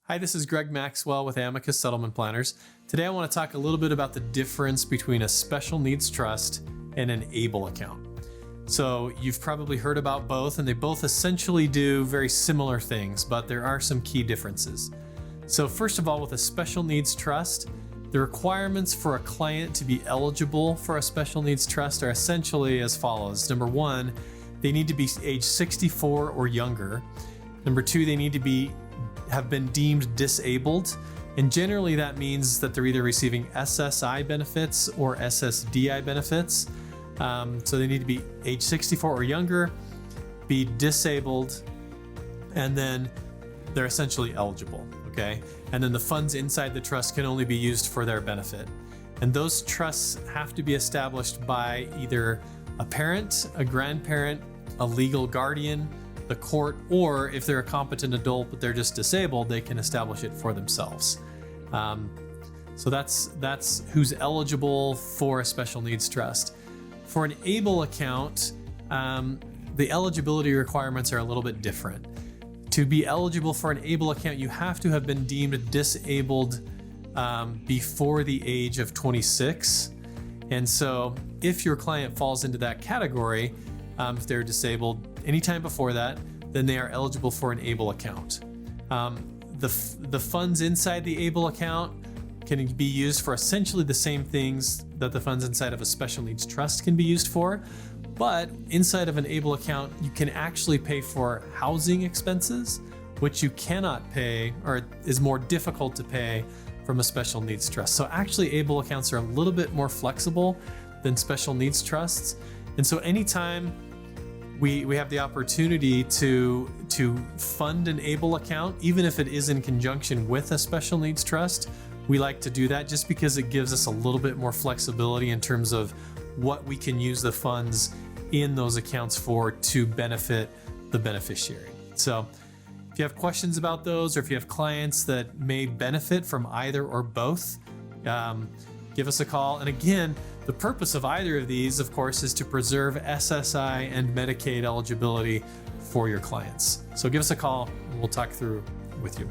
Hi, this is Greg Maxwell with Amicus Settlement Planners. Today I want to talk a little bit about the difference between a special needs trust and an ABLE account. So you've probably heard about both, and they both essentially do very similar things, but there are some key differences. So first of all, with a special needs trust, the requirements for a client to be eligible for a special needs trust are essentially as follows. Number one, they need to be age 64 or younger. Number two, they need to have been deemed disabled, and generally that means that they're either receiving SSI benefits or SSDI benefits. So they need to be age 64 or younger, be disabled, and then they're essentially eligible, okay? And then the funds inside the trust can only be used for their benefit. And those trusts have to be established by either a parent, a grandparent, a legal guardian, the court, or if they're a competent adult but they're just disabled, they can establish it for themselves. So that's who's eligible for a special needs trust. For an ABLE account, the eligibility requirements are a little bit different. To be eligible for an ABLE account, you have to have been deemed disabled before the age of 26. And so if your client falls into that category, if they're disabled anytime before that, then they are eligible for an ABLE account. The funds inside the ABLE account can be used for essentially the same things that the funds inside of a special needs trust can be used for, but inside of an ABLE account, you can actually pay for housing expenses, which you cannot pay, or is more difficult to pay from a special needs trust. So actually ABLE accounts are a little bit more flexible than special needs trusts. And so anytime we have the opportunity to fund an ABLE account, even if it is in conjunction with a special needs trust, we like to do that just because it gives us a little bit more flexibility in terms of what we can use the funds in those accounts for to benefit the beneficiary. So if you have questions about those, or if you have clients that may benefit from either or both, give us a call. And again, the purpose of either of these, of course, is to preserve SSI and Medicaid eligibility for your clients. So give us a call and we'll talk through with you.